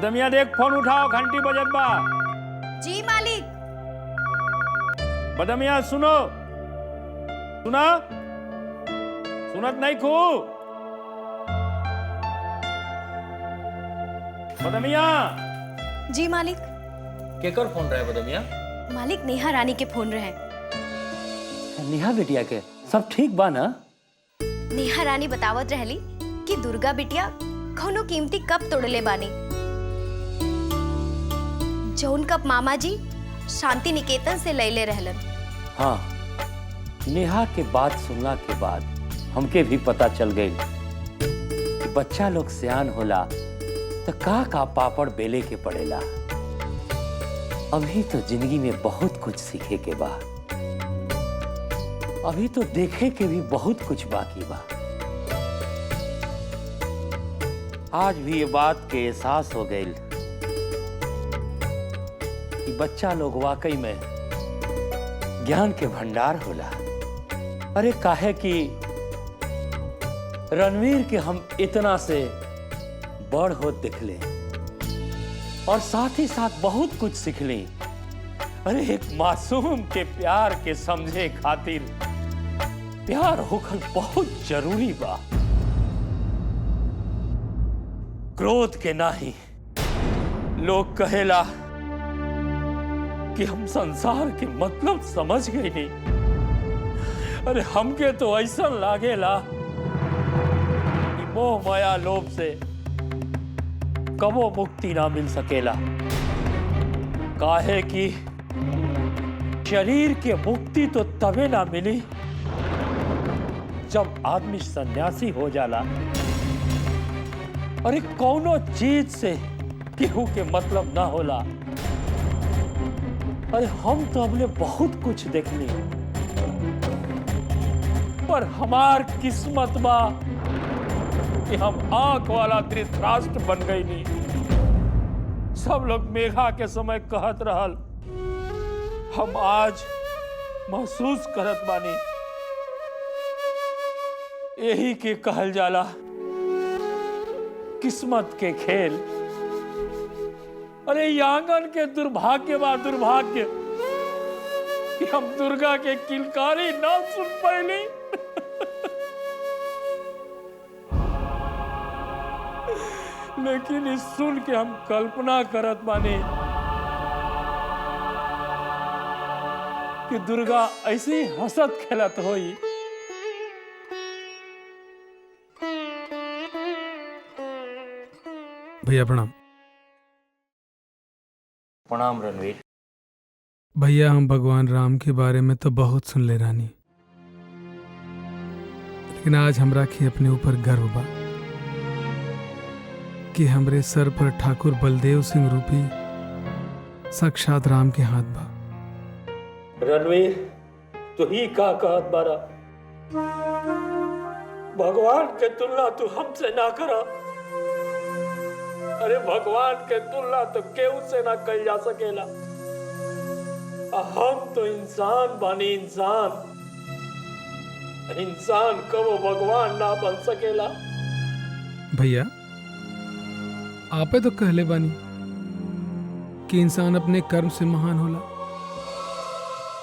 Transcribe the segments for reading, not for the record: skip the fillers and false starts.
बदमिया देख फोन उठाओ, घंटी बजत बा। जी मालिक। बदमिया सुनो, सुना सुनत नहीं खू बदमिया। जी मालिक। केकर फोन रहे बदमिया? मालिक नेहा रानी के फोन रहे। नेहा बिटिया के सब ठीक बा ना? नेहा रानी बतावत रहली कि दुर्गा बिटिया कौनो कीमती कप तोड़ले बानी, जौन कप मामा जी शांति निकेतन से लैले रहलन। हाँ, नेहा के बात सुनला के बाद हमके भी पता चल गई कि बच्चा लोग सियान होला तो का पापड़ बेले के पड़ेला। अभी तो जिंदगी में बहुत कुछ सीखे के बा, अभी तो देखे के भी बहुत कुछ बाकी बा। आज भी ये बात के एहसास हो गई कि बच्चा लोग वाकई में ज्ञान के भंडार होला। अरे काहे कि रणवीर के हम इतना से बड़ होत दिखले और साथ ही साथ बहुत कुछ सीखली। अरे एक मासूम के प्यार के समझे खातिर प्यार होखल बहुत जरूरी बा, क्रोध के नाही। लोग कहेला कि हम संसार के मतलब समझ गए नहीं। अरे हमके तो ऐसा लागेला कि मोह माया लोभ से कबो मुक्ति ना मिल सकेला। काहे कि शरीर के मुक्ति तो तबे ना मिली जब आदमी सन्यासी हो जाला। अरे कौनो चीज से केहू के मतलब ना होला। अरे हम तो हमने बहुत कुछ देखली, पर हमार किस्मत बा कि हम आंख वाला धृतराष्ट्र बन गई नहीं। सब लोग मेघा के समय कहत रहल, हम आज महसूस करत बानी। यही के कहल जाला किस्मत के खेल। अरे आंगन के दुर्भाग्य बा, दुर्भाग्य कि हम दुर्गा के किलकारी ना सुन पाइली। लेकिन इस सुन के हम कल्पना करत बानी कि दुर्गा ऐसी हंसत खेलत होई। भैया प्रणाम। प्रणाम रणवीर। भैया हम भगवान राम के बारे में तो बहुत सुन ले रानी, लेकिन आज हमरा के अपने ऊपर गर्व बा कि हमरे सर पर ठाकुर बलदेव सिंह रूपी साक्षात राम के हाथ बा। रणवीर तू ही का कहत बारा, भगवान के तुलना तू हमसे ना करा। अरे भगवान के तुलना तो केहू से ना कही जा सकेला। हम तो इंसान बानी, इंसान। इंसान कबो भगवान ना बन सकेला। भैया आपे तो कहले बानी कि इंसान अपने कर्म से महान होला,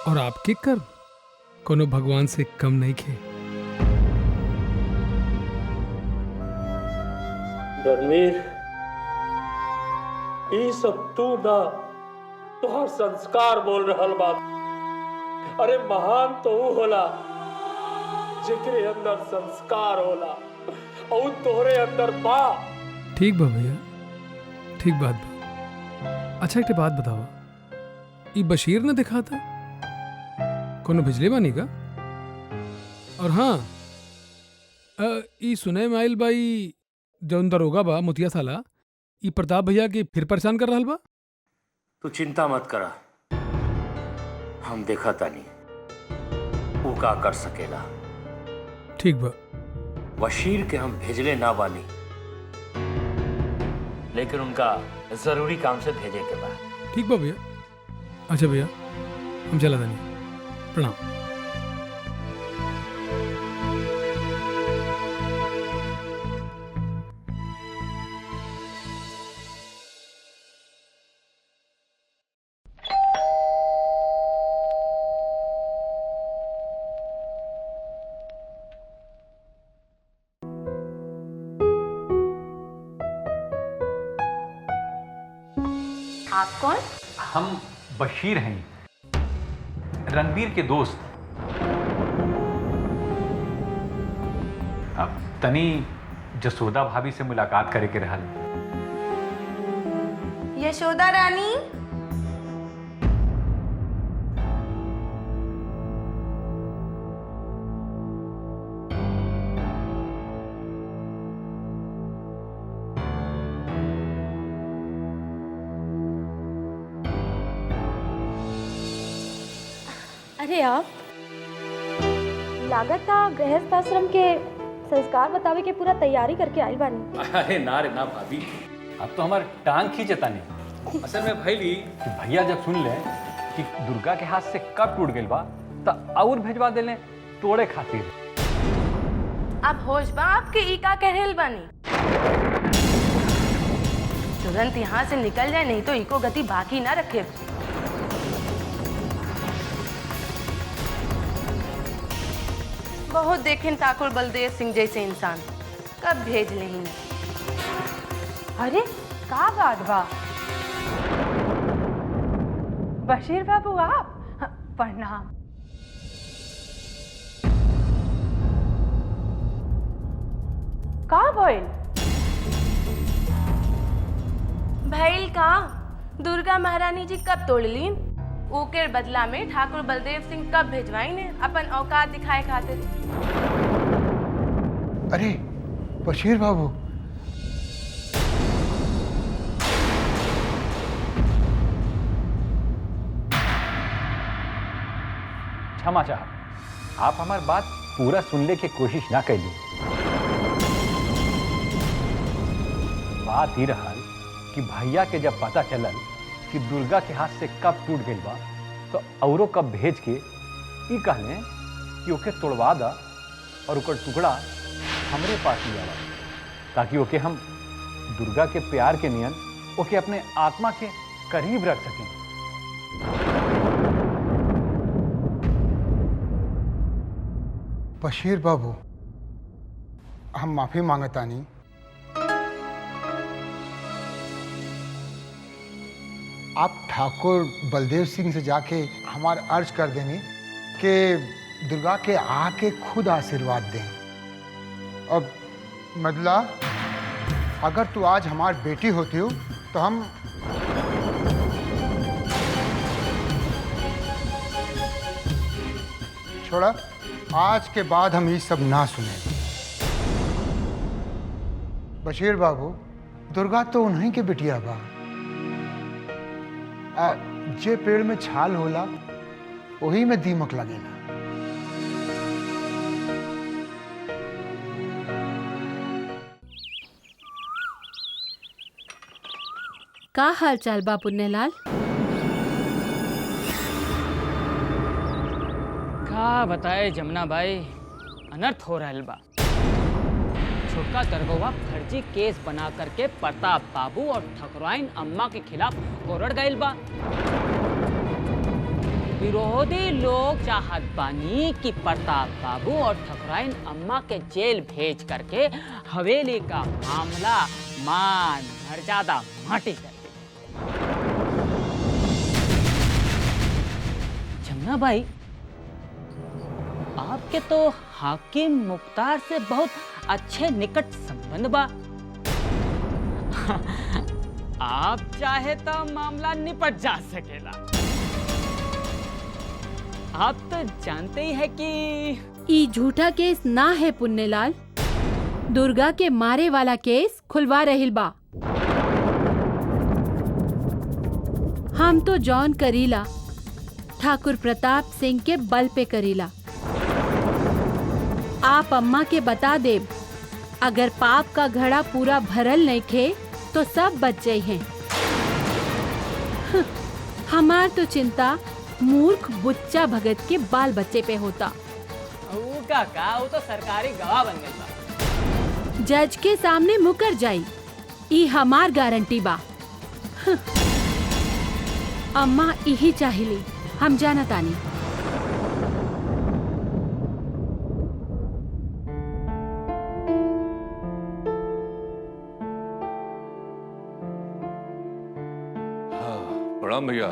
और आपके कर्म कोनो भगवान से कम नहीं खे। रणवीर ये सब तू ना, तुहार संस्कार बोल रहल बात। अरे महान तो वो होला जेकरे अंदर संस्कार होला, और तोहरे अंदर बा। ठीक बा भैया, ठीक बात बा। अच्छा एक बात बतावा, ये बशीर ने दिखा था कोनो भिजले बानी का? और हाँ, ई सुने में आइल बाई जौन दरोगा बा मुतिया साला, ई प्रताप भैया के फिर परेशान कर रहल बा। तू चिंता मत करा, हम देखा तानी वो का कर सकेला। ठीक बा। बशीर के हम भेजले ना बानी, लेकिन उनका जरूरी काम से भेजे के बा। ठीक बा भैया। अच्छा भैया हम चला तानी, प्रणाम। आप कौन? हम बशीर हैं, रणबीर के दोस्त। अब तनी जसोदा भाभी से मुलाकात करे के रहल। यशोदा रानी। अरे आप लागत था गृहस्थ आश्रम के संस्कार बतावे के पूरा तैयारी करके आइल बानी। अरे ना रे ना भाभी, अब तो हमार टांग खींचता नहीं। असल में भैली कि भैया जब सुन ले कि दुर्गा के हाथ से कब टूट गइल बा त और भेजवा देले तोड़े खातिर। अब होश बा आपके ई का कहेल बानी? तुरंत यहाँ से निकल जाए, नहीं तो इको गति बाकी ना रखे। बहुत देखें ठाकुर बलदेव सिंह जैसे इंसान, कब भेज नहीं। अरे का बात बा? बशीर बाबू आप? प्रणाम। का भइल? भइल का? दुर्गा महारानी जी कब तोड़ली? ओकर बदला में ठाकुर बलदेव सिंह कब भेजवाई ने अपन औकात दिखाए खातिर। अरे बशीर बाबू, क्षमा चाह, आप हमार बात पूरा सुनने की कोशिश ना कैली। बात ही रहा कि भैया के जब पता चलल कि दुर्गा के हाथ से कब टूट गई बा, तो औरों कब भेज के ई कहले कि ओके तोड़वा दा और ओकर टुकड़ा हमरे पास ही आवा, ताकि ओके हम दुर्गा के प्यार के नियन ओके अपने आत्मा के करीब रख सकें। बशीर बाबू, हम माफी मांगतानी। आप ठाकुर बलदेव सिंह से जाके हमार अर्ज कर देनी कि दुर्गा के आके खुद आशीर्वाद दें। अब मदला, अगर तू आज हमार बेटी होती हो तो हम छोड़ा, आज के बाद हम ये सब ना सुने। बशीर बाबू, दुर्गा तो उन्हीं के बिटिया बा। जे पेड़ में छाल होला वही में दीमक लगेला। का हाल चाल बा पुन्नेलाल? का बताए जमुना बाई, अनर्थ हो रहल बा। छोटका दरगोवा फर्जी केस बना करके प्रताप बाबू और ठकुराइन अम्मा के खिलाफ कोरड़ गइल बा। विरोधी लोग चाहत बानी कि प्रताप बाबू और ठकुराइन अम्मा के जेल भेज करके हवेली का मामला मान मर्यादा माटी कर दे। जमुना बाई, आपके तो हाकिम मुख्तार से बहुत अच्छे निकट संबंध बा। आप चाहे तो मामला निपट जा सकेला। आप तो जानते ही है कि ई झूठा केस ना है पुन्नेलाल। दुर्गा के मारे वाला केस खुलवा रहिल बा। हम तो जॉन करीला ठाकुर प्रताप सिंह के बल पे करीला। आप अम्मा के बता देब, अगर पाप का घड़ा पूरा भरल नहीं खे तो सब बच जाई हैं। हमार तो चिंता मूर्ख बुच्चा भगत के बाल बच्चे पे होता। वो तो सरकारी गवाह बन गई बा। जज के सामने मुकर जाई, ई हमार गारंटी बा। अम्मा यही चाहिली, हम जाना तानी। हाँ, प्रणाम भैया।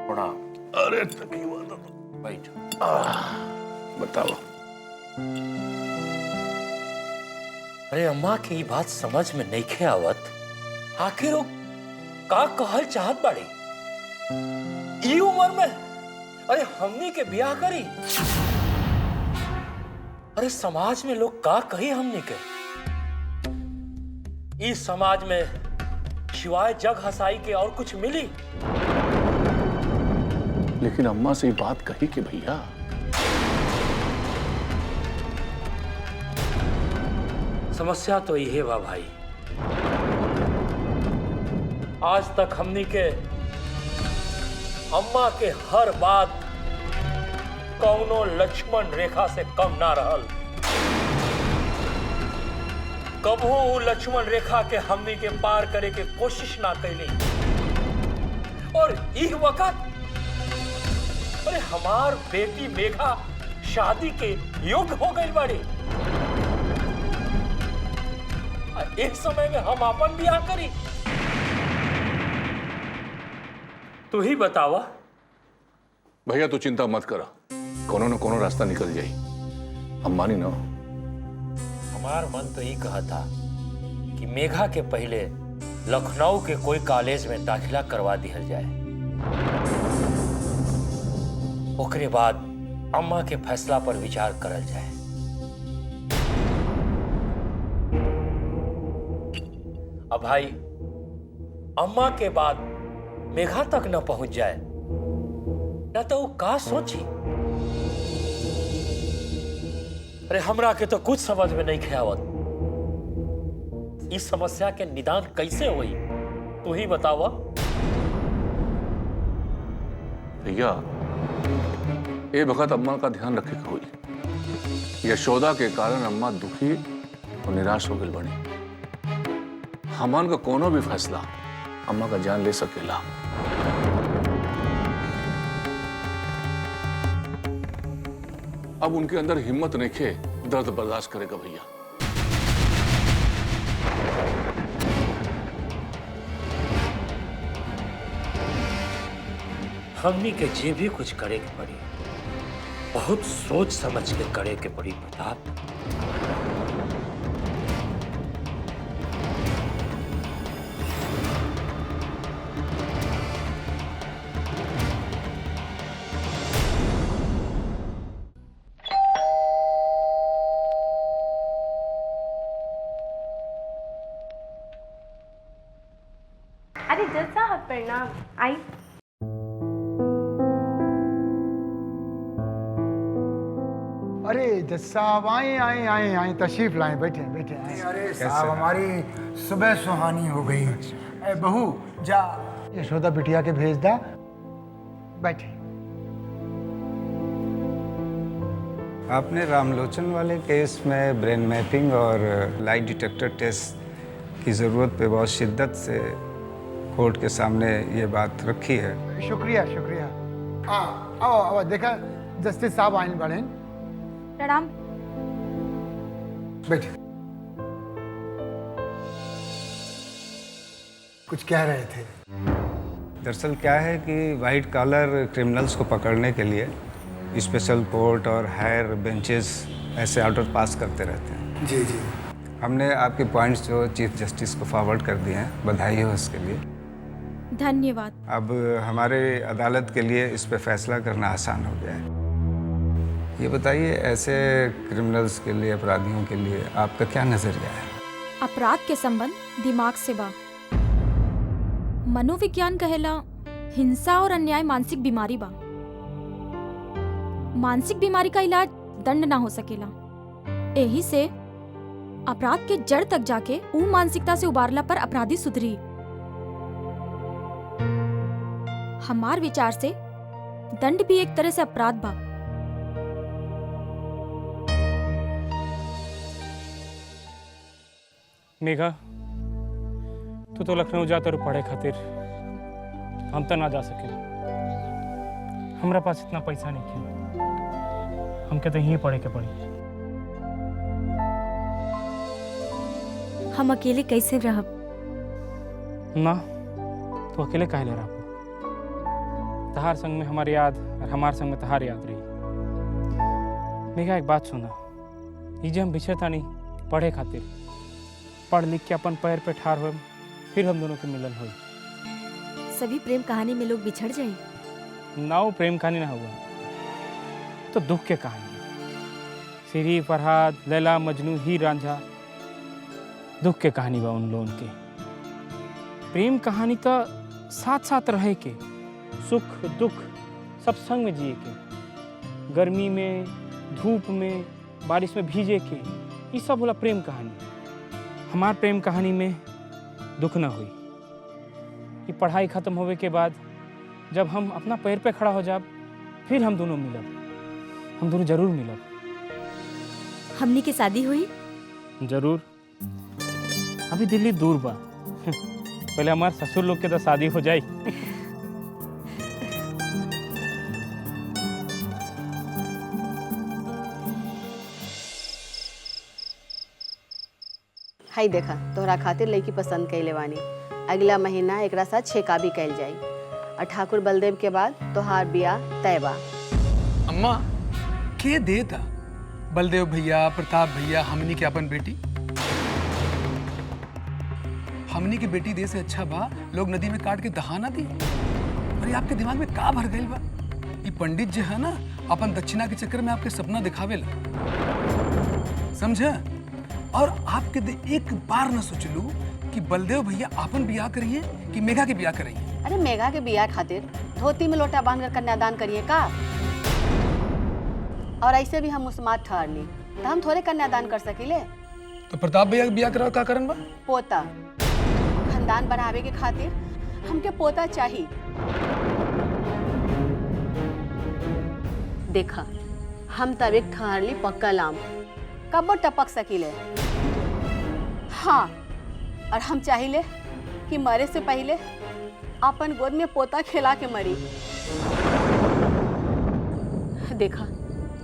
प्रणाम। अरे तकलीफ तो बैठ। बताओ। अरे अम्मा की ये बात समझ में नहीं खे आवत। आखिर वो का कहल चाहत बाड़ी ई उम्र में? अरे हमनी के ब्याह करी? अरे समाज में लोग का कही हमनी के? इस समाज में सिवाय जग हंसाई के और कुछ मिली? लेकिन अम्मा से ये बात कही कि भैया समस्या तो यही बा भाई। आज तक हमनी के अम्मा के हर बात कौनो लक्ष्मण रेखा से कम ना रहल। कबो वो लक्ष्मण रेखा के हमनी के पार करे के कोशिश ना कैली। और इस वक्त अरे हमार बेटी मेघा शादी के योग्य हो गई बाड़ी। एक समय में हम अपन ब्याह करी? तू ही बतावा। भैया तू चिंता मत करा, कोनो न कोनो रास्ता निकल जाई। अम्मा नहीं ना। हमार मन तो ये कहा था कि मेघा के पहले लखनऊ के कोई कॉलेज में दाखिला करवा दिया जाए, ओकरे बाद अम्मा के फैसला पर विचार करल जाए। अब भाई अम्मा के बाद मेघा तक न पहुंच जाए न तो वो का सोची। अरे हमरा के तो कुछ समझ में नहीं ख्यावत। इस समस्या के निदान कैसे हुई तू ही बतावा। भैया ये वक्त अम्मा का ध्यान रखे के हुई। यशोदा के कारण अम्मा दुखी और निराश हो गई बनी। हमन का कोनो भी फैसला अम्मा का जान ले सकेला। अब उनके अंदर हिम्मत नहीं खे दर्द बर्दाश्त करेगा भैया। हमनी के जे भी कुछ करे के पड़ी बहुत सोच समझ के करे के पड़ी प्रताप। अरे जज साहब प्रणाम। आई अरे जज साहब आए आए आए आए, तशरीफ लाए, बैठे बैठे आए। अरे साहब हमारी सुबह सुहानी हो गई। ए बहू जा यशोदा बिटिया के भेज दा। बैठे। आपने रामलोचन वाले केस में ब्रेन मैपिंग और लाइट डिटेक्टर टेस्ट की ज़रूरत पे बहुत शिद्दत से कोर्ट के सामने ये बात रखी है। शुक्रिया शुक्रिया। हाँ आओ आओ, देखा जस्टिस साहब आइन बढ़े। प्रणाम। बैठे। कुछ कह रहे थे। दरअसल क्या है कि वाइट कॉलर क्रिमिनल्स को पकड़ने के लिए स्पेशल कोर्ट और हायर बेंचेस ऐसे ऑर्डर पास करते रहते हैं। जी जी। हमने आपके पॉइंट्स जो चीफ जस्टिस को फॉरवर्ड कर दिए हैं, बधाई हो उसके लिए। धन्यवाद। अब हमारे अदालत के लिए इस पे फैसला करना आसान हो गया है। ये बताइए ऐसे क्रिमिनल्स के लिए, अपराधियों के लिए आपका क्या नज़रिया है? अपराध के संबंध दिमाग से बा। मनोविज्ञान कहेला हिंसा और अन्याय मानसिक बीमारी बा। मानसिक बीमारी का इलाज दंड ना हो सकेला। यही से अपराध के जड़ तक जाके ऊ मानसिकता से उबारला पर अपराधी सुधरी। हमार विचार से दंड भी एक तरह से अपराध बा। मेघा तू तो लखनऊ जाता रू पढ़े खातिर, हम तो ना जा सके। हमरा पास इतना पैसा नहीं है, हमके तो यहीं पढ़े के पड़ी। हम अकेले कैसे रहब? ना तू अकेले काहे रहबो? तहार संग में हमारी याद और हमार संग में तहार याद रही। मेघा एक बात सुना, ये जे हम बिछड़ता नहीं पढ़े खातिर, पढ़ लिख के अपन पैर पे ठाड़ हो, फिर हम दोनों के मिलन हुई। सभी प्रेम कहानी में लोग बिछड़ जाए ना, वो प्रेम कहानी ना हुआ तो दुख के कहानी। सिरी, फरहाद, लैला, मजनू, हीर रांझा, दुख के कहानी बा उन लोगों के। प्रेम कहानी तो साथ साथ रहे के, सुख दुख सब संग में जिए के, गर्मी में, धूप में, बारिश में भीजे के, ये सब बोला प्रेम कहानी। हमार प्रेम कहानी में दुख ना हुई कि पढ़ाई खत्म होवे के बाद जब हम अपना पैर पे खड़ा हो जाब, फिर हम दोनों मिलब, हम दोनों जरूर मिलब। हमनी की शादी हुई जरूर। अभी दिल्ली दूर बा, पहले हमारे ससुर लोग के तो शादी हो जाए। हाई देखा तोहरा खातिर लड़की पसंद कैले बानी। अगला महीना एकरा साथ छेका भी कैल जाई और ठाकुर बलदेव के बाद तोहार बियाह तय बा। अम्मा के दे था बलदेव भैया, प्रताप भैया, हमनी के अपन बेटी। हमनी की बेटी दे से अच्छा बा लोग नदी में काट के दहा ना दी। अरे आपके दिमाग में का भर गई बा? ये पंडित जो है ना, अपन दक्षिणा के चक्कर में आपके सपना दिखावे ला, समझे? और आपके एक बार न सोचलू कि बलदेव भैया अपन बियाह करिए कि मेघा के बियाह करिए। अरे मेघा के बियाह खातिर धोती में लोटा बांधकर कन्यादान करिए का? और ऐसे भी हम मुस्मात ठहर ली तो हम थोड़े कन्यादान कर सकीले। तो प्रताप भैया के बियाह कराओ का करन बा? पोता खानदान बढ़ावे के खातिर हमके पोता चाहिए। देखा हम तब एक ठहर ली पक्का लाम, कब टपक सकीले। हाँ, और हम चाहिए कि मरे से पहले अपन गोद में पोता खिला के मरी। देखा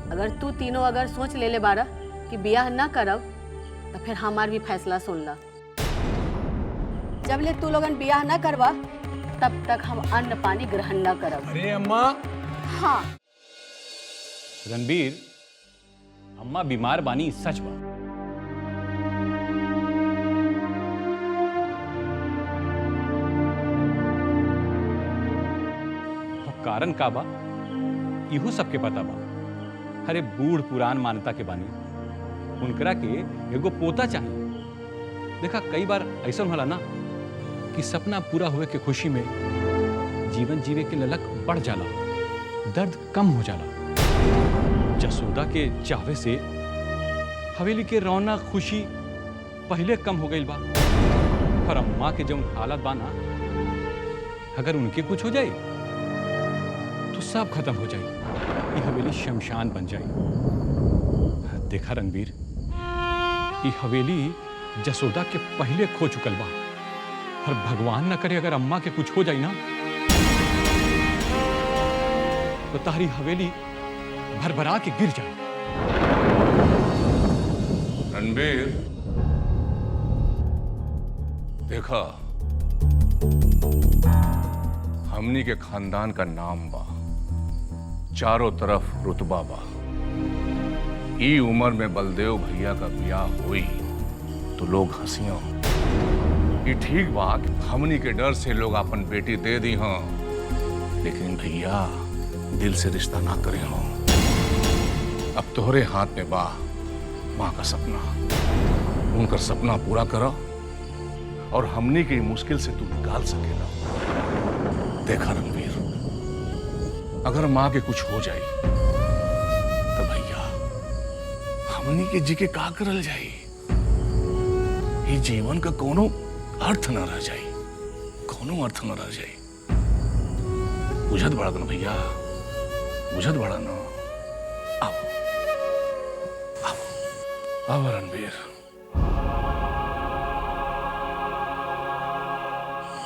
अगर तू तीनों अगर सोच ले ले बारा कि बियाह ना करब तो फिर हमार भी फैसला सुन ला। जब ले तू लोगन बियाह ना करवा तब तक हम अन्न पानी ग्रहण ना करब। अरे अम्मा। हाँ रणबीर, अम्मा बीमार बानी सच बा, कारण का बा इहो सबके पता बा। अरे बूढ़ पुरान मान्यता के बानी, उनकरा के एगो पोता चाहिए। देखा कई बार ऐसा होला ना कि सपना पूरा हुए के खुशी में जीवन जीवे के ललक बढ़ जाला, दर्द कम हो जाला। जसोदा के चावे से हवेली के रौनक खुशी पहले कम हो गई बा, और अम्मा के जौन हालत बाना, अगर उनके कुछ हो जाए तो सब खत्म हो जाए, ये हवेली शमशान बन जाए। देखा रणबीर, ये हवेली जसोदा के पहले खो चुकल बा, और भगवान न करे अगर अम्मा के कुछ हो जाए ना तो तारी हवेली भरभरा के गिर जाए। रणबीर, देखा हमनी के खानदान का नाम बा, चारों तरफ रुतबा बा। ई उम्र में बलदेव भैया का ब्याह हुई तो लोग हंसियां। ये ठीक बा कि हमनी के डर से लोग अपन बेटी दे दी हाँ, लेकिन भैया दिल से रिश्ता ना करे हों। अब तोहरे हाथ में बा माँ का सपना, उनका सपना पूरा करो और हमनी की मुश्किल से तू निकाल सकेला। देखा रणबीर, अगर माँ के कुछ हो जाए तो भैया हमनी के जी के का करल जाए? ये जीवन का कोनो अर्थ न रह जाए, कोनो अर्थ न रह जाए। बुझत बड़ा ना भैया, बुझत बड़ा ना। अब रणबीर,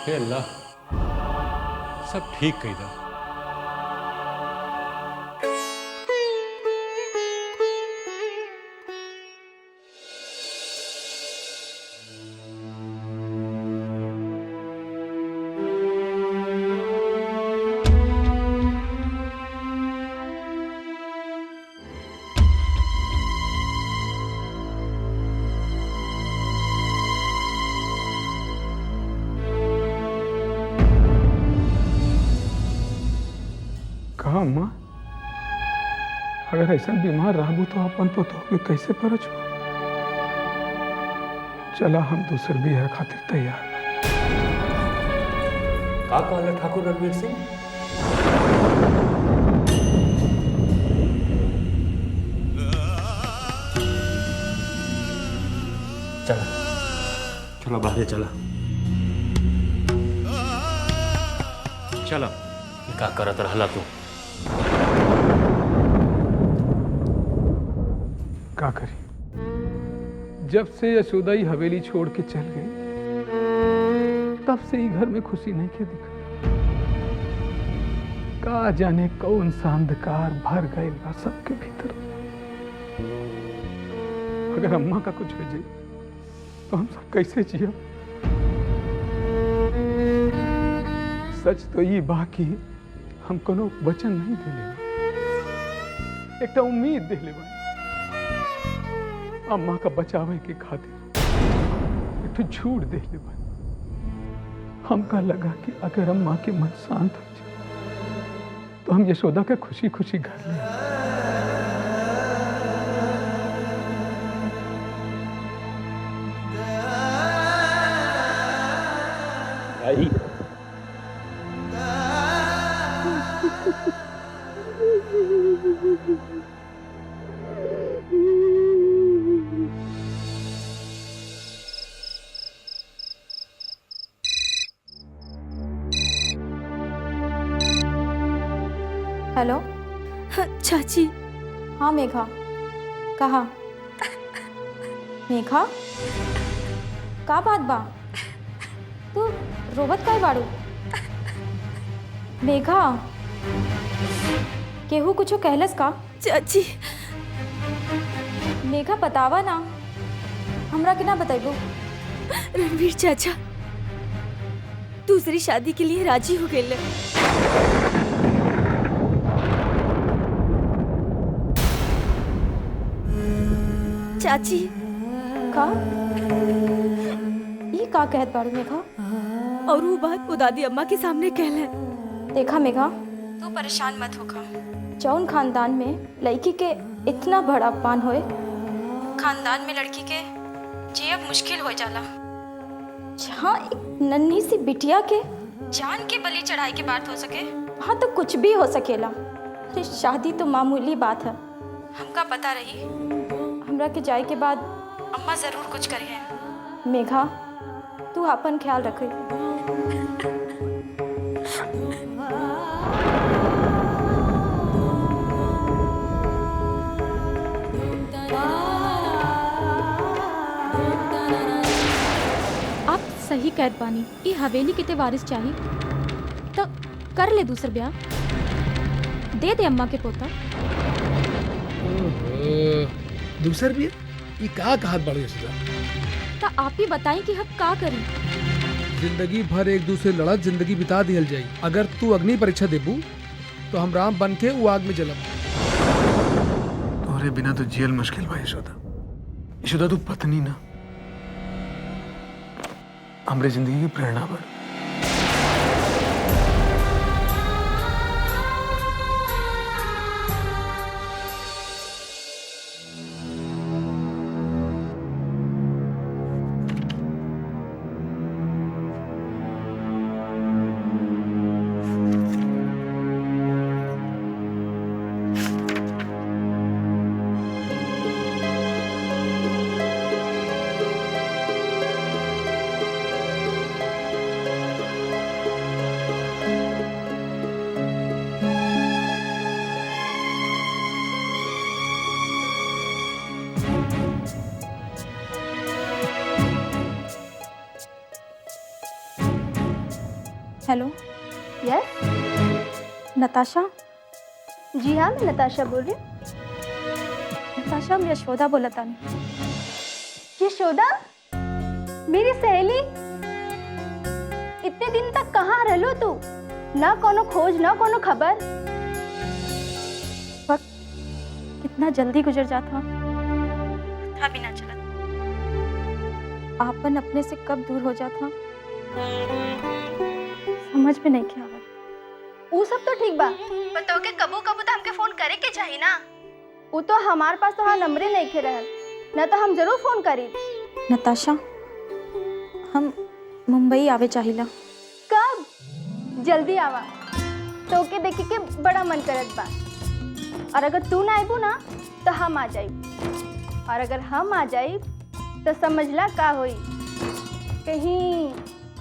हे अल्लाह, सब ठीक कही दा। कहा अम्मा, अगर ऐसा बीमार रहबू तो अपन तो कैसे परच? चला हम दूसर बियाह खातिर तैयार। का कहला ठाकुर रणवीर सिंह? चला चला बाहर चला। चला का करत रहला तू? का करी, जब से यशोदाई हवेली छोड़ के चल गई तब से ही घर में खुशी नहीं के दिखा। का जाने कौन सा अंधकार भर गए बा सबके भीतर। अगर अम्मा का कुछ हो जाए तो हम सब कैसे जिया? सच तो ये बाकी हम कोनो वचन नहीं दिले, एक उम्मीद दिले बा अम्मा का बचावे के खातिर एक तो झूठ दिले बा। हमका लगा कि अगर अम्मा के मन शांत हो जाए तो हम यशोदा के खुशी खुशी घर ले आई। हेलो चाची। हाँ मेघा, कहा? मेघा का बात बा? तू रोबत काय बाड़ू? मेघा केहू कुछ कहलस का? चाची मेघा बतावा ना, हमरा के ना बताइबो। रणवीर चाचा दूसरी शादी के लिए राजी हो गए। चाची का ये का कहत बाड़ू मेघा? और वो बात वो दादी अम्मा के सामने कहले। देखा मेघा, तू परेशान मत होखा। जौन खानदान में लड़की के इतना बड़ा अपमान होए, खानदान में लड़की के जियब मुश्किल हो जाला। जहाँ एक नन्ही सी बिटिया के जान के बलि चढ़ाई के बात हो सके, वहाँ तो कुछ भी हो सकेला। शादी तो मामूली बात है। हमका पता रही हमरा के जाए के बाद अम्मा जरूर कुछ करिए। मेघा तू अपन ख्याल रखे। आप सही कहत बानी, ये हवेली किते वारिस चाहिए तो कर ले दूसर ब्याह, दे दे अम्मा के पोता। दूसर भी ये का कहत बाड़ू यशोदा? तो आप ही बताएं कि हम का करी। जिंदगी भर एक दूसरे लड़त जिंदगी बिता दियल जाई। अगर तू अग्नि परीक्षा देबू तो हम राम बन के वो आग में जलब। तोहरे बिना तो जियल मुश्किल बा यशोदा। यशोदा तू पत्नी ना, हमरे जिंदगी की प्रेरणा बन। Hello, yes Natasha? जी हाँ, मैं नताशा बोल रही हूँ। नताशा, मैं यशोदा बोला था। यशोदा मेरी सहेली, इतने दिन तक कहाँ रहलो तू? ना कोनो खोज ना कोनो खबर। वक्त कितना जल्दी गुजर जाता, पता भी ना चला। आपन अपने से कब दूर हो जाता समझ में नहीं क्या आवत। वो सब तो ठीक बा, बताओ के कबो कबो तो हमके फोन करे के चाहिए ना। वो तो हमारे पास तो हाँ नंबरे नहीं खे रहल, न तो हम जरूर फोन करी। नताशा, हम मुंबई आवे चाहिला। कब? जल्दी आवा, तो के देखे के बड़ा मन करत बा। और अगर तू ना आइबू ना तो हम आ जाइब, और अगर हम आ जाइब तो समझला का होई, कहीं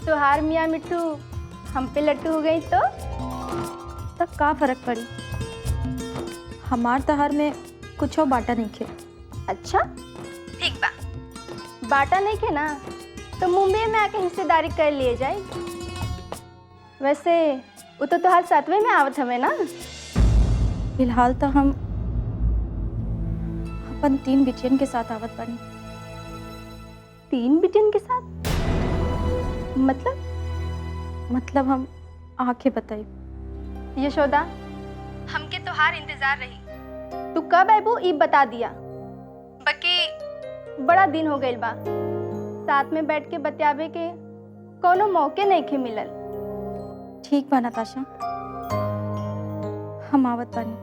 तुहार मियाँ मिट्टू हम पे लट्टू हो गई तो? तब का फर्क पड़ी, हमार तहार में कुछ बाटा नहीं खे। अच्छा ठीक बा। बाटा नहीं खे ना तो मुंबई में आके हिस्सेदारी कर लिए जाए। वैसे वो तो तुहार सातवें में आवत हमें ना। फिलहाल तो हम अपन 3 बिटियन के साथ आवत बनी। 3 बिटियन के साथ? मतलब हम आके बताई। यशोदा, हमके तोहार इंतजार रही। तू कब आबू ई बता दिया। बाकी बड़ा दिन हो गइल बा, साथ में बैठ के बतियावे के कोनो मौके नहीं खे मिलल। ठीक बा नताशा, हम आवत बानी।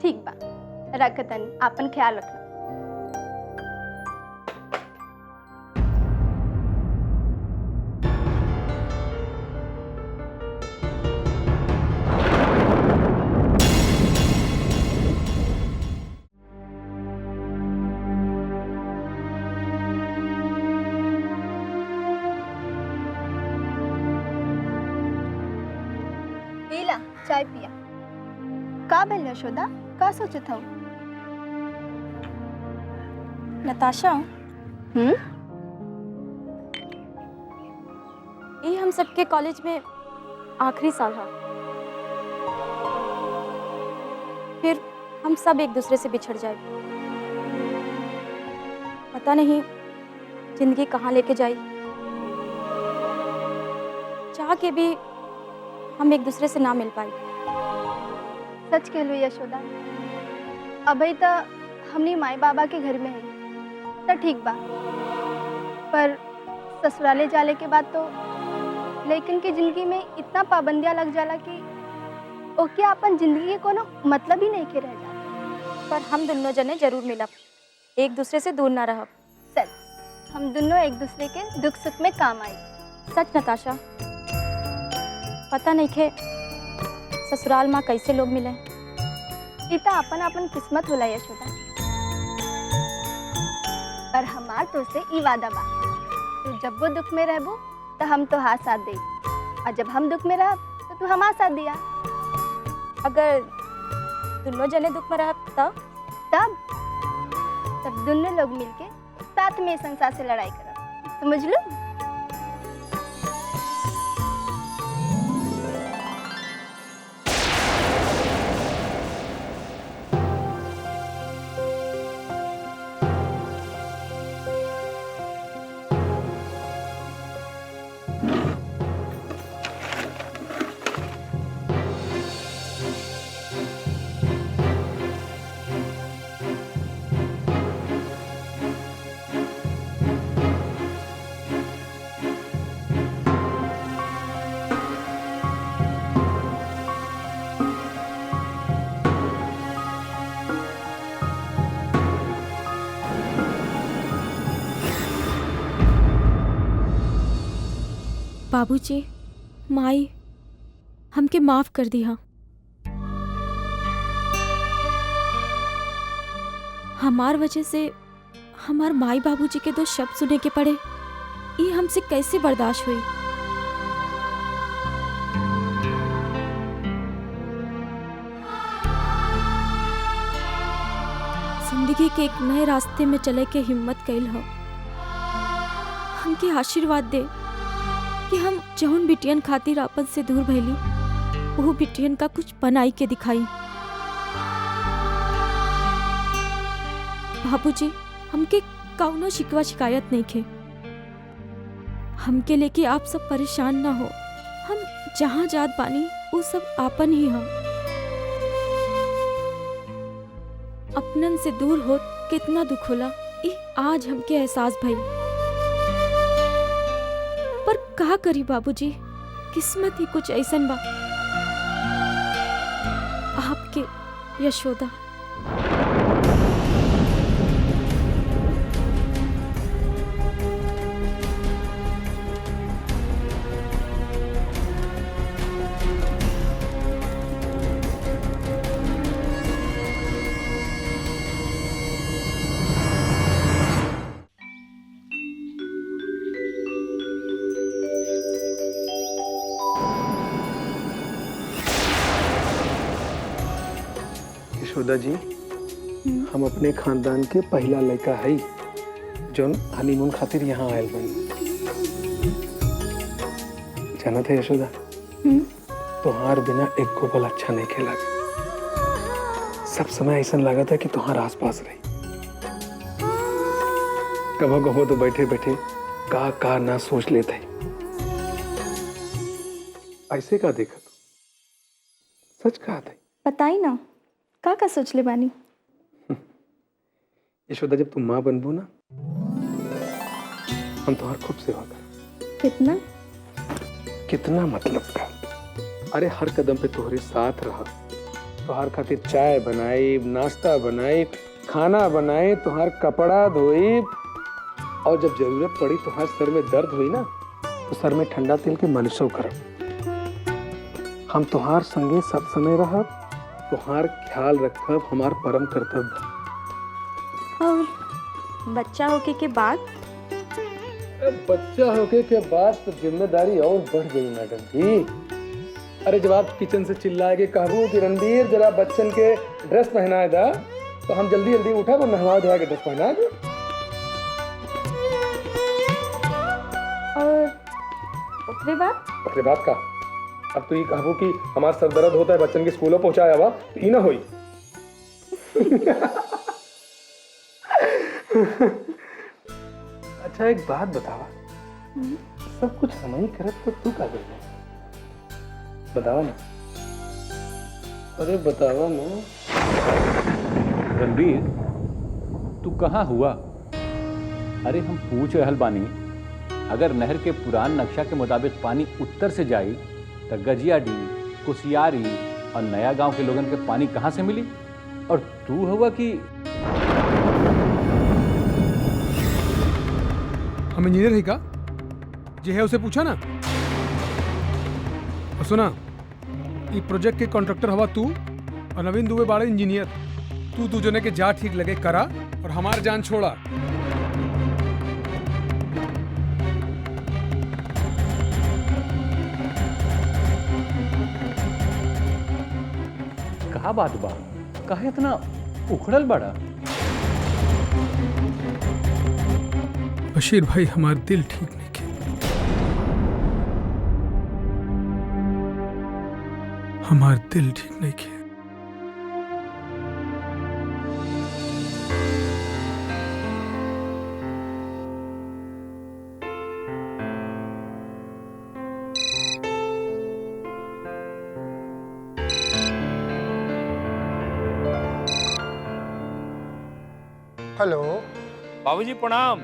ठीक बा, रख तनी, आपन ख्याल रखना। पीला चाय पिया। का भेल यशोदा, का सोचत हूँ? नताशा, ये हम सबके कॉलेज में आखिरी साल है, फिर हम सब एक दूसरे से बिछड़ जाए। पता नहीं जिंदगी कहाँ लेके जाई, चाह के भी हम एक दूसरे से ना मिल पाए। सच कह लो यशोदा, अभी तो हमनी माई बाबा के घर में है तो ठीक बा, पर ससुराले जाले के बाद तो लेकिन की जिंदगी में इतना पाबंदियां लग जाला कि ओके अपन जिंदगी के कोनो मतलब ही नहीं के रह जा। पर हम दोनों जने जरूर मिलब, एक दूसरे से दूर ना रहब। सच, हम दोनों एक दूसरे के दुख सुख में काम आई। सच नताशा, पता नहीं खे ससुराल माँ कैसे लोग मिले। इतना अपन अपन किस्मत होला यशोदा, पर हमार तो से ई वादा बा, तू जब वो दुख में रहबू तो हम तो हाथ साथ दे, और जब हम दुख में रह तो तू हमारा साथ दिया। अगर दोनों जने दुख में रह तब दोनों लोग मिलके साथ में संसार से लड़ाई करो, समझ लो। बाबूजी, माई, हमके माफ कर दिया। हमार वजह से हमार माई बाबूजी के 2 शब्द सुने के पड़े, ये हमसे कैसे बर्दाश्त हुई। जिंदगी के एक नए रास्ते में चले के हिम्मत कैल हो। हमके आशीर्वाद दे कि हम जौन बिटियन खातिर आपन से दूर भइली, वो बिटियन का कुछ बनाई के दिखाई। बाबूजी, हमके कौनो शिकवा शिकायत नहीं खे। हमके लेके आप सब परेशान ना हो, हम जहाँ जात बानी वो सब आपन ही हम। अपनन से दूर हो कितना दुख होला, ई आज हमके एहसास भइल। पर का करी बाबूजी, किस्मत ही कुछ ऐसन बा। आपके यशोदा। यशोदा जी, हम अपने खानदान के पहला लड़का है जोन हनीमून खातिर यहाँ आयल बनी। जाना था यशोदा, तुहार बिना एक को पल अच्छा नहीं खेला। सब समय ऐसा लगा था कि तुहार आसपास रही। कभो कभो तो बैठे बैठे का ना सोच लेते। ऐसे का देखा तू? सच कहा था। बताई ना का सोच ले बानी। यशोदा, जब तुम माँ बनबो ना, हम तुम्हार खूब सेवा कर। कितना कितना मतलब का। अरे हर कदम पे तुम्हारे साथ रहा, तुम्हार खातिर चाय बनाई, नाश्ता बनाई, खाना बनाई, तुम्हार कपड़ा धोई, और जब जरूरत पड़ी तुम्हार सर में दर्द हुई ना तो सर में ठंडा तेल के मालिशो करब। हम तुम्हार संगे सब समय रहा, तुम्हार ख्याल रखब हमार परम कर्तव्य। और बच्चा होके के बाद? बच्चा होके के बाद तो जिम्मेदारी और बढ़ गई मैडम जी। अरे जब आप किचन से चिल्लाए के कहबू कि रणबीर जरा बच्चन के ड्रेस पहनाए दा, तो हम जल्दी जल्दी उठा वो नहवा धोवा के ड्रेस पहना दे। और ओकरे बाद का अब तो ये कहबू कि हमारा सर दर्द होता है, बच्चन के स्कूलों पहुंचाया हुआ, तो ई ना होई। अच्छा एक बात बतावा, सब कुछ हम ही करत तो तू का करबो? बतावा ना। अरे बतावा ना। रणबीर, तू कहाँ हुआ? अरे हम पूछ रहल बानी, अगर नहर के पुरान नक्शा के मुताबिक पानी उत्तर से जाई तो गजियाडी, कुसियारी और नया गांव के लोगन के पानी कहाँ से मिली? और तू हुआ कि हम इंजीनियर ही का जे है उसे पूछा ना। और सुना, ये प्रोजेक्ट के कॉन्ट्रैक्टर हवा तू और नवीन दुबे बाड़े इंजीनियर। तू जने के जा ठीक लगे करा और हमार जान छोड़ा। कहा बात बा? कहा इतना उखड़ल बड़ा? बशीर भाई, हमार दिल ठीक नहीं के। हमार दिल ठीक नहीं के। हेलो बाबूजी प्रणाम।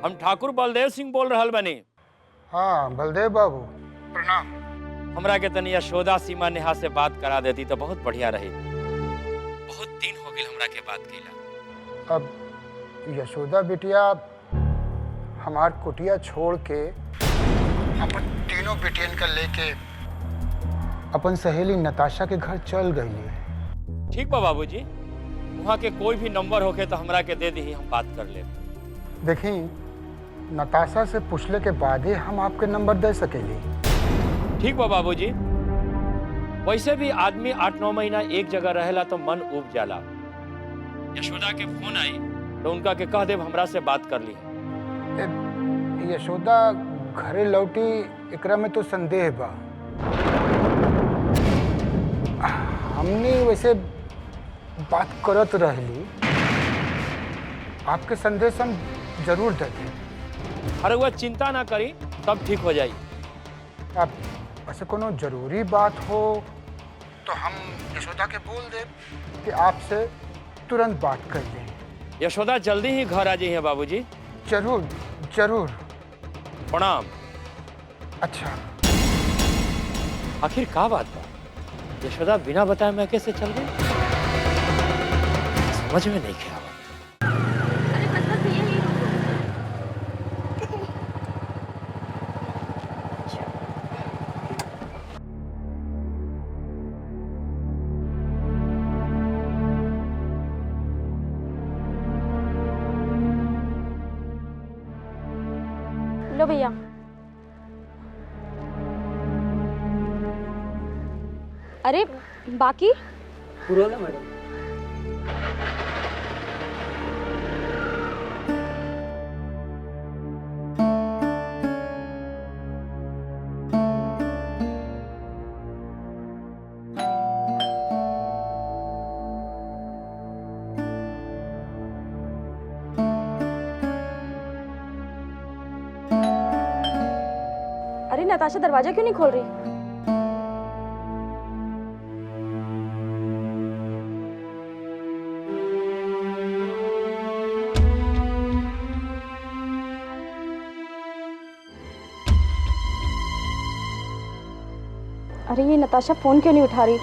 हम ठाकुर बलदेव सिंह बोल रहल बनी। हाँ बलदेव बाबू प्रणाम। हमरा के तनी यशोदा सीमा नेहा से बात करा देती तो बहुत बढ़िया रही। बहुत दिन हो गए हमरा के बात केला। अब यशोदा बिटिया हमार कुटिया छोड़ के अपन तीनों बेटियन का लेके अपन सहेली नताशा के घर चल गई। ठीक बा बाबूजी, वहाँ के कोई भी नंबर होके तो हमरा के दे दी, हम बात कर ले। देखी, नताशा से पूछले के बाद ही हम आपके नंबर दे सकेली। ठीक बा बाबूजी। वैसे भी आदमी 8-9 महीना एक जगह रहेला तो मन उब जाला। यशोदा के फोन आई तो उनका के कह देव हमरा से बात कर ली। यशोदा घरे लौटी एकरा में तो संदेह बा। हमने वैसे बात करत रहली, आपके संदेश हम जरूर देते। अरे वह चिंता ना करी, सब ठीक हो जाई। अब ऐसे कोनो जरूरी बात हो तो हम यशोदा के बोल दे कि आपसे तुरंत बात कर लें। यशोदा जल्दी ही घर आ जाइए बाबूजी। जरूर जरूर। प्रणाम। अच्छा, आखिर का बात बा? यशोदा बिना बताए मैं कैसे चल गई? समझ में नहीं क्या। अरे बस बस यही रुको। लो भैया। अरे बाकी पूरा ना मैडम। अरे नताशा दरवाजा क्यों नहीं खोल रही? अरे ये नताशा फोन क्यों नहीं उठा रही?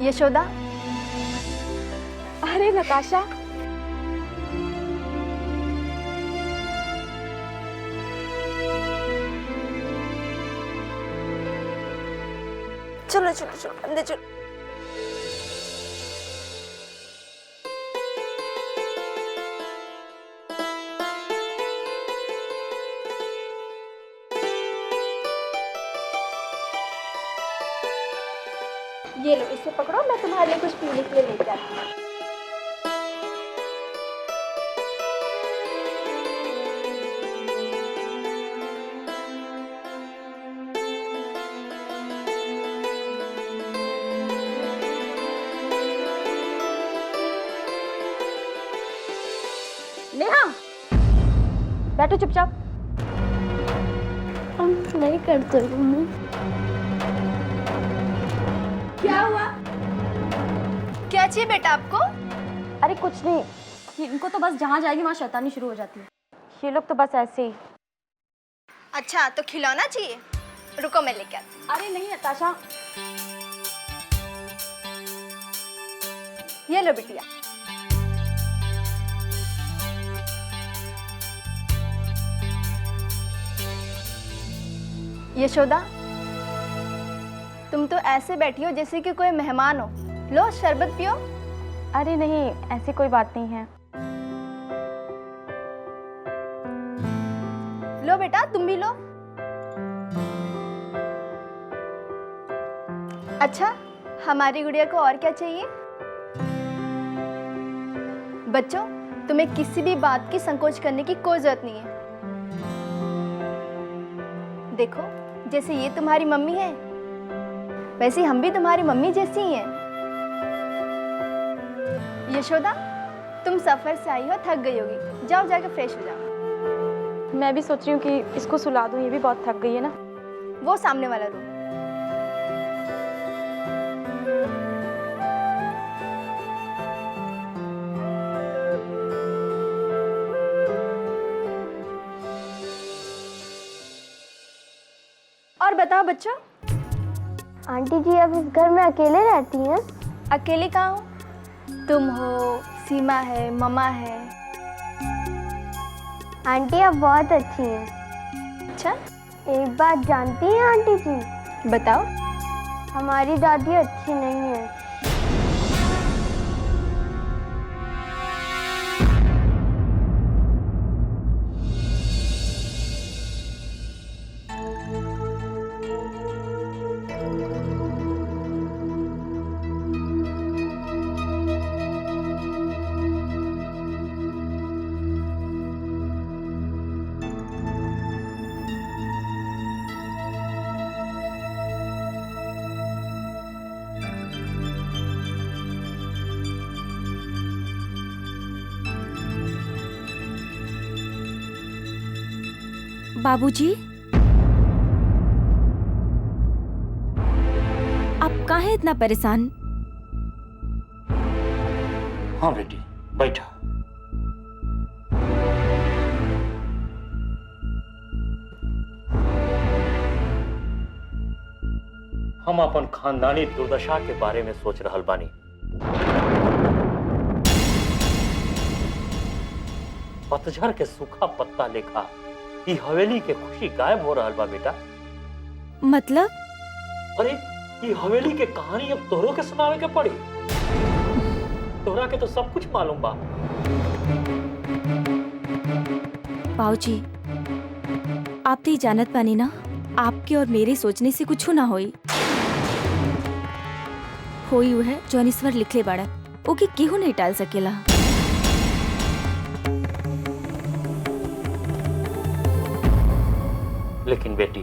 यशोदा। अरे नताशा। चलो चलो चलो अंदर चलो। ये लो, इसे पकड़ो, मैं तुम्हारे लिए कुछ पीने के लिए लेके आती हूँ। नेहा, बैठो चुपचाप। हम नहीं करते मम्मी। क्या हुआ? क्या चाहिए बेटा आपको? अरे कुछ नहीं, इनको तो बस जहाँ जाएगी वहाँ शैतानी शुरू हो जाती है। ये लोग तो बस ऐसे ही। अच्छा तो खिलौना चाहिए? रुको मैं लेके आती। अरे नहीं नताशा। ये लो बिटिया। यशोदा, तुम तो ऐसे बैठी हो जैसे कि कोई मेहमान हो। लो शरबत पियो। अरे नहीं, ऐसी कोई बात नहीं है। लो बेटा तुम भी लो। अच्छा, हमारी गुड़िया को और क्या चाहिए? बच्चों, तुम्हें किसी भी बात की संकोच करने की कोई जरूरत नहीं है। देखो, जैसे ये तुम्हारी मम्मी है, वैसे हम भी तुम्हारी मम्मी जैसी ही हैं। यशोदा, तुम सफर से आई हो, थक गई होगी, जाओ जाके फ्रेश हो जाओ। मैं भी सोच रही हूँ कि इसको सुला दूँ, ये भी बहुत थक गई है ना। वो सामने वाला रूम। और बताओ बच्चों। आंटी जी अब इस घर में अकेले रहती हैं? अकेले कहाँ हो? तुम हो, सीमा है, ममा है। आंटी आप बहुत अच्छी हैं। अच्छा, एक बात जानती हैं आंटी जी? बताओ। हमारी दादी अच्छी नहीं है। बाबूजी, आप काहे इतना परेशान? हाँ बेटी, बैठा। हम अपन खानदानी दुर्दशा के बारे में सोच रहल बानी। पतझड़ के सूखा पत्ता लेखा ई हवेली के खुशी गायब हो रहल बा बेटा। मतलब? अरे ये हवेली के कहानी अब तोहरो के सुनावे के पड़ी। तोहरा के तो सब कुछ मालूम बा। बाबूजी, आप तो ही जानत बानी ना, आपके और मेरे सोचने से कुछ ना होई है जौन ईश्वर लिखले बाड़ा, ओके केहू नहीं टाल सकेला। लेकिन बेटी,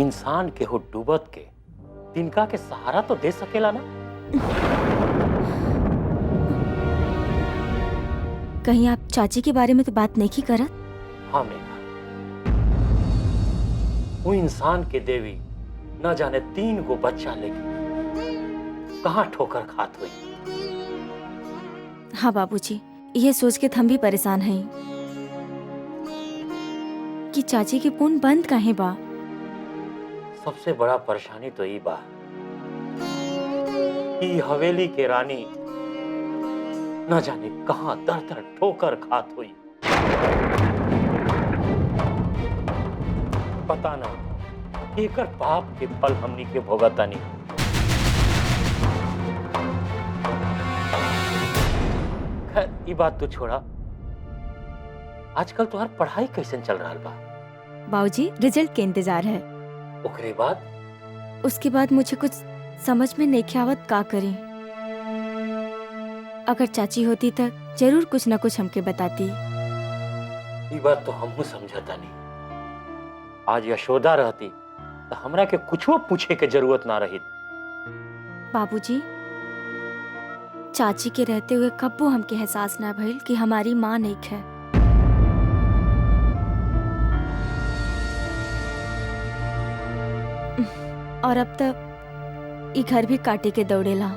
इंसान के हो डूबत के तिनका के सहारा तो दे सकेला ना। कहीं आप चाची के बारे में तो बात नहीं की करत? हाँ मेघा, वो इंसान के देवी न जाने 3 गो बच्चा लेके कहाँ ठोकर खात हुई। हाँ बाबूजी, ये सोच के हम भी परेशान हैं कि चाची के फोन बंद काहे बा। सबसे बड़ा परेशानी तो ये बा कि हवेली के रानी न जाने कहां दर दर ठोकर खात हुई। पता ना एकर पाप के फल हमनी के भोगतानी। खैर ये बात तो छोड़ा, आजकल तुम्हार पढ़ाई कैसे चल रहा बा? बाबूजी, रिजल्ट के इंतजार है। ओकरे बाद? उसके बाद मुझे कुछ समझ में नहीं आवत का करें। अगर चाची होती तक जरूर कुछ न कुछ हमके बताती। ये बात तो हमहू समझता नहीं। आज यशोदा रहती तो हमरा के कुछो पूछे के जरूरत ना रही। बाबूजी, चाची के रहते हुए कब्बो हमके एहसास ना भइल कि हमारी माँ नहीं है। और अब तक ये घर भी काटे के दौड़ेला।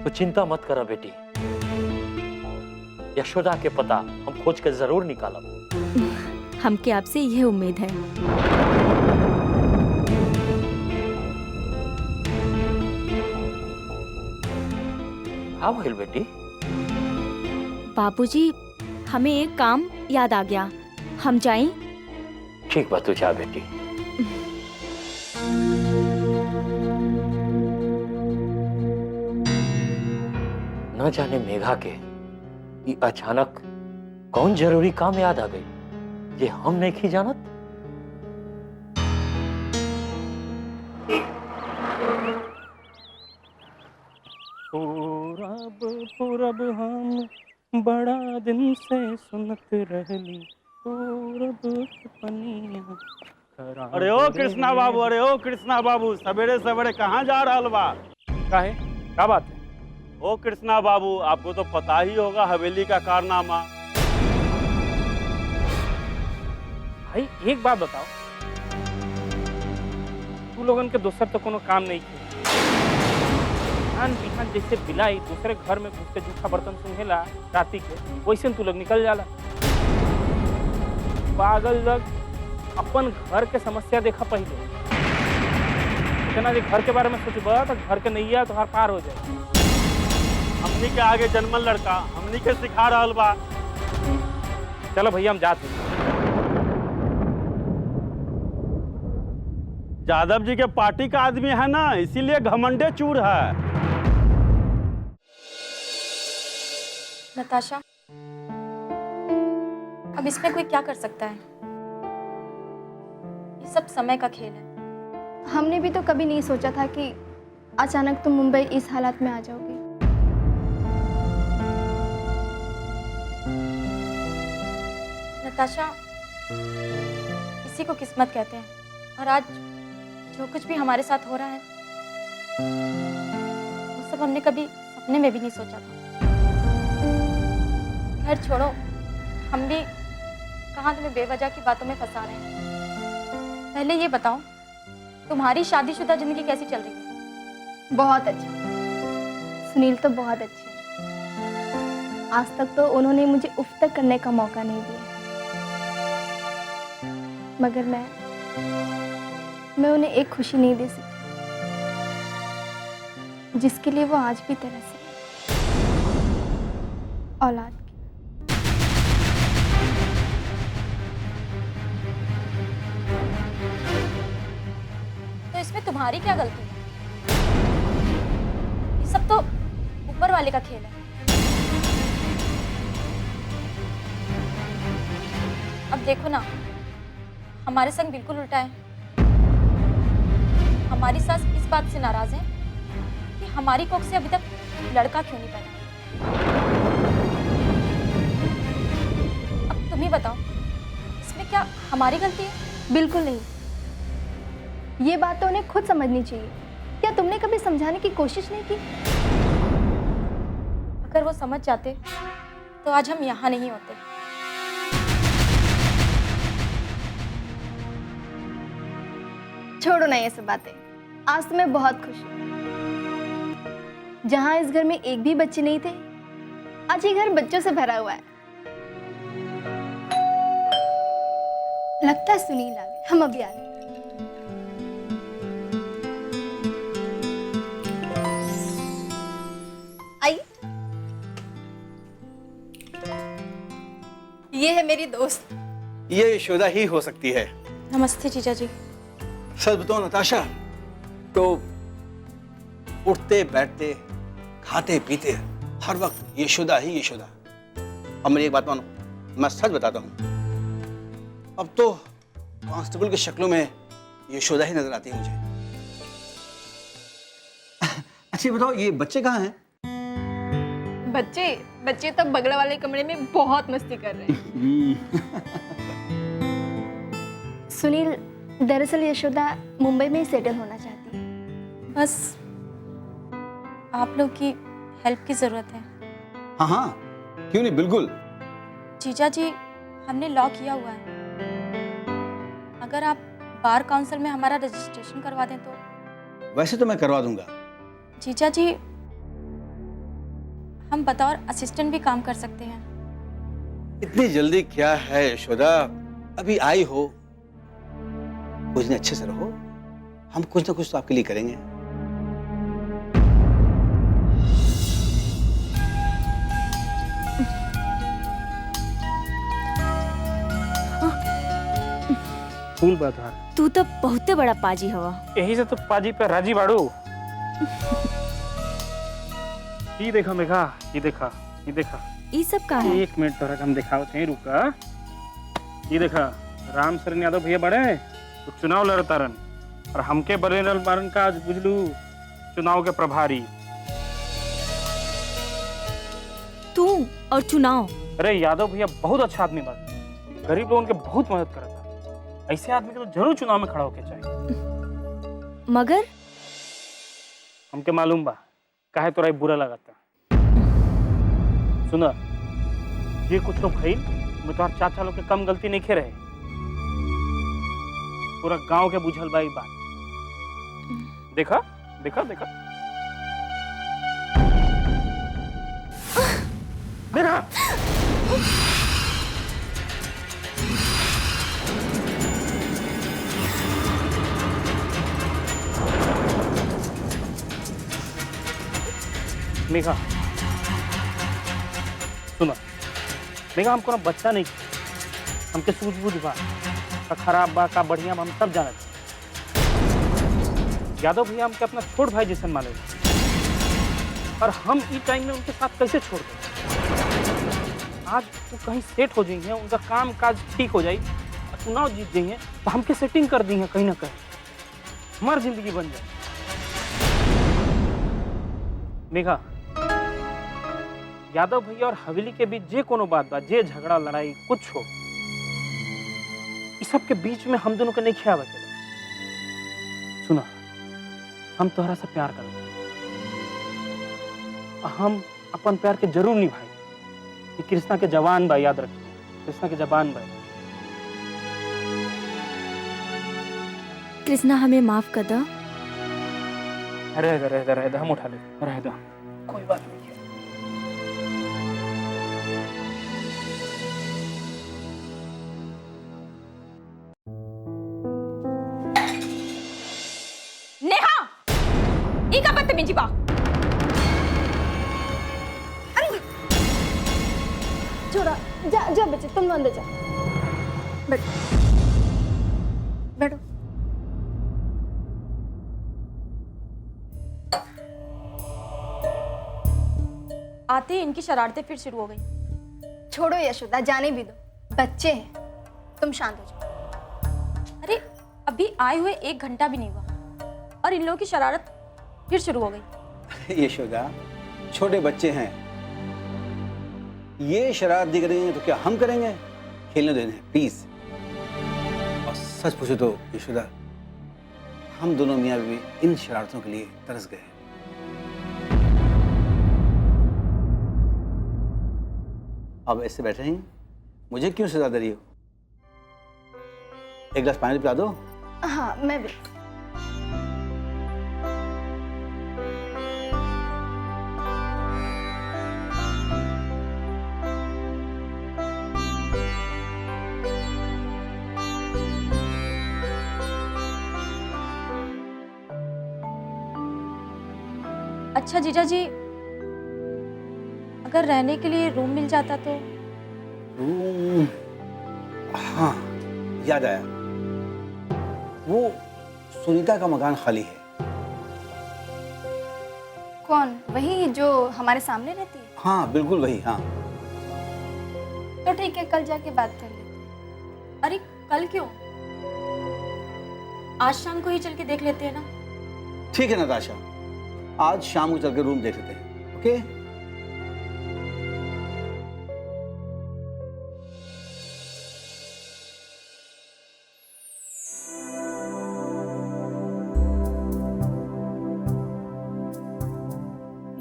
तो चिंता मत करा बेटी, यशोदा के पता हम खोज के जरूर निकालब। हमके आपसे यह उम्मीद है। हाँ भइल बेटी? बाबूजी, हमें एक काम याद आ गया, हम जाएं? ठीक बात, तू जा बेटी। न जाने मेघा के ये अचानक कौन जरूरी काम याद आ गई, ये हम नहीं की जानत। पूरब हम बड़ा दिन से सुनत रहली, पूरब के पनिया। अरे ओ कृष्णा बाबू, अरे ओ कृष्णा बाबू, सवेरे सवेरे कहाँ जा रहल बा? काहे? क्या बात है? ओ कृष्णा बाबू, आपको तो पता ही होगा हवेली का कारनामा। भाई एक बात बताओ, तू लोगन के दोसर तो कोनो काम नहीं किया। बिहान बिहान जैसे बिलाई दूसरे घर में घुस के जूठा बर्तन सुंघेला राती के, वैसे तू लोग निकल जाला। पागल लोग, अपन घर के समस्या देखा पहले। इतना जो घर के बारे में सोचबा तो घर के नैया तोहार पार हो जाए। हमनी के आगे जन्मल लड़का हमनी के सिखा रहल बा। चलो भैया हम जाते हैं। यादव जी के पार्टी का आदमी है ना, इसीलिए घमंडे चूर है। नताशा, अब इसमें कोई क्या कर सकता है? ये सब समय का खेल है। हमने भी तो कभी नहीं सोचा था कि अचानक तुम मुंबई इस हालात में आ जाओगी। नताशा, इसी को किस्मत कहते हैं, और आज जो कुछ भी हमारे साथ हो रहा है वो सब हमने कभी सपने में भी नहीं सोचा था। खैर छोड़ो, हम भी कहाँ तुम्हें बेवजह की बातों में फंसा रहे हैं। पहले ये बताओ, तुम्हारी शादीशुदा जिंदगी कैसी चल रही है? बहुत अच्छा। सुनील तो बहुत अच्छे हैं। आज तक तो उन्होंने मुझे उफ तक करने का मौका नहीं दिया। मगर मैं उन्हें एक खुशी नहीं दे सकी जिसके लिए वो आज भी तरस रहे, औलाद की। तो इसमें तुम्हारी क्या गलती है? ये सब तो ऊपर वाले का खेल है। अब देखो ना, हमारे संग बिल्कुल उल्टा है। हमारी सास इस बात से नाराज है कि हमारी कोख से अभी तक लड़का क्यों नहीं पैदा। अब तुम ही बताओ, इसमें क्या हमारी गलती है? बिल्कुल नहीं, ये बात तो उन्हें खुद समझनी चाहिए। क्या तुमने कभी समझाने की कोशिश नहीं की? अगर वो समझ जाते तो आज हम यहाँ नहीं होते। छोड़ो ना ये सब बातें, आज तो मैं बहुत खुश हूँ। जहाँ इस घर में एक भी बच्चे नहीं थे, आज ये घर बच्चों से भरा हुआ है। लगता है सुनील आ गए, हम अभी आ गए। आई, ये है मेरी दोस्त। ये यशोदा ही हो सकती है। नमस्ते जीजा जी। सच बताओ नताशा, तो उठते बैठते खाते पीते हर वक्त यशोदा ही यशोदा। अब मेरी एक बात मानो, मैं सच बताता हूँ, अब तो कांस्टेबल की शक्लों में यशोदा ही नजर आती है मुझे। अच्छा बताओ, ये बच्चे कहाँ हैं? बच्चे तो बगल वाले कमरे में बहुत मस्ती कर रहे हैं। सुनील, दरअसल यशोदा मुंबई में ही सेटल होना चाहती है। बस आप लोग की हेल्प की जरूरत है। हाँ हाँ, क्यों नहीं, बिल्कुल। जीजा जी, हमने लॉ किया हुआ है। अगर आप बार काउंसिल में हमारा रजिस्ट्रेशन करवा दें तो। वैसे तो मैं करवा दूंगा। जीजा जी, हम बतौर असिस्टेंट भी काम कर सकते हैं। इतनी जल्दी क्या है यशोदा, अभी आई हो, कुछ दिन अच्छे से रहो, हम कुछ ना कुछ तो आपके लिए करेंगे। फूल बता, तू तो बहुते बड़ा पाजी हवा। यही से तो पाजी पे राजी बाड़ू। ये देखा मेघा, ये देखा, ये देखा। ये सब का है? एक मिनट तोरा हम दिखावते हैं, रुका। ये देखा, राम शरण यादव भैया बड़े तो चुनाव लड़तारन, और हमके बरेनल मारन का आज बुझलू चुनाव के प्रभारी। तू और चुनाव? अरे यादव भैया बहुत अच्छा आदमी बा, गरीब लोगों के बहुत मदद करता। ऐसे आदमी के तो जरूर चुनाव में खड़ा होके चाहिए। मगर हमके मालूम बा काहे तोरा बुरा लगाता। सुना, ये कुछ लोग भइल में तोहर चाचा लोग के कम गलती नहीं खे रहे। पूरा गांव के बुझल बा ई बात। देखा देखा देखा देखा। मेघा सुना, मेघा हमको ना बच्चा नहीं, हमके सूझबूझ बा, का खराब बा का बढ़िया बा हम सब जानत। यादव भैया हमके अपना छोट भाई जैसे माने, और हम इस टाइम में उनके साथ कैसे छोड़ दें? आज वो कहीं सेट हो जाएंगे, उनका काम काज ठीक हो जाए, चुनाव जीत जाएंगे तो हमके सेटिंग कर दी है कहीं ना कहीं, हमारी जिंदगी बन जाए। मेघा, यादव भैया और हवेली के बीच जे कोनो बात बा, जे झगड़ा लड़ाई कुछ हो, इस सब के बीच में हम दोनों के नहीं खिया बचे। सुना, हम तोहरा से प्यार करते, हम अपन प्यार के जरूर निभाई। ये कृष्णा के जवान बा, याद रखिए, कृष्णा के जवान बा। कृष्णा हमें माफ कर दो। रह दे, हम उठा ले, रह दो, कोई बात नहीं है। छोड़ा, जा जा बच्चे, तुम अंदर जा। बैठो बैठो। आते ही इनकी शरारतें फिर शुरू हो गई। छोड़ो यशोदा, जाने भी दो, बच्चे हैं, तुम शांत हो जाओ। अरे अभी आए हुए 1 घंटा भी नहीं हुआ और इन लोगों की शरारत फिर शुरू हो गई। यशोदा, छोटे बच्चे हैं, ये शरारत दिख रही है तो क्या हम करेंगे? खेलने देने प्लीज। और सच पूछो तो यशोदा, हम दोनों मियाँ बीवी इन शरारतों के लिए तरस गए। अब ऐसे बैठे हैं, मुझे क्यों सजा दे रही हो? एक गिलास पानी पिला दो। हाँ मैं भी। अच्छा जीजा जी, अगर रहने के लिए रूम मिल जाता तो? रूम? हाँ, याद आया, वो सुनीता का मकान खाली है। कौन? वही जो हमारे सामने रहती है? हाँ बिल्कुल वही। हाँ तो ठीक है, कल जाके बात कर लेते। अरे कल क्यों, आज शाम को ही चल के देख लेते हैं ना। ठीक है नताशा, आज शाम को चल के रूम देख लेते हैं। ओके?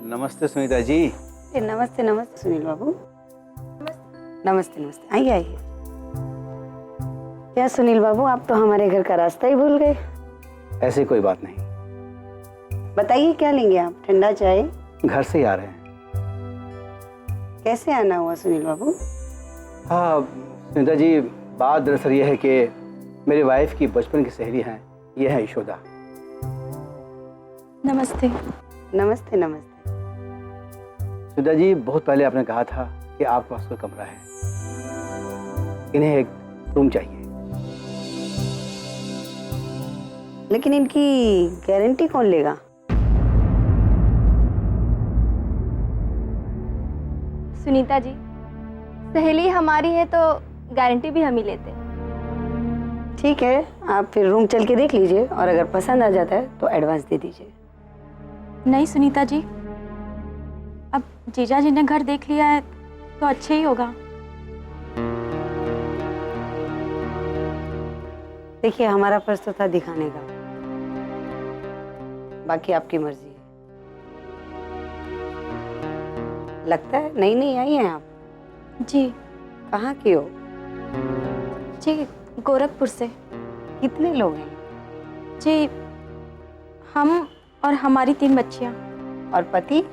नमस्ते सुनीता जी। नमस्ते नमस्ते सुनील बाबू। नमस्ते नमस्ते, आइए आइए। क्या सुनील बाबू, आप तो हमारे घर का रास्ता ही भूल गए। ऐसी कोई बात नहीं। बताइए क्या लेंगे आप? ठंडा चाय? घर से ही आ रहे हैं। कैसे आना हुआ सुनील बाबू? हाँ सुनीता जी, बात दरअसल ये है कि मेरी वाइफ की बचपन की सहेली हैं, ये है यशोदा। नमस्ते। नमस्ते नमस्ते। सुनीता जी, बहुत पहले आपने कहा था कि आपके पास कोई कमरा है, इन्हें एक रूम चाहिए। लेकिन इनकी गारंटी कौन लेगा? सुनीता जी, सहेली हमारी है तो गारंटी भी हम ही लेते हैं। ठीक है, आप फिर रूम चल के देख लीजिए और अगर पसंद आ जाता है तो एडवांस दे दीजिए। नहीं सुनीता जी, अब जीजा जी ने घर देख लिया है तो अच्छा ही होगा। देखिए, हमारा पर्स तो था दिखाने का, बाकी आपकी मर्जी है। लगता है नई नई आई हैं आप? जी। कहाँ की हो? जी गोरखपुर से। कितने लोग हैं? जी हम और हमारी 3 बच्चियाँ। और पति?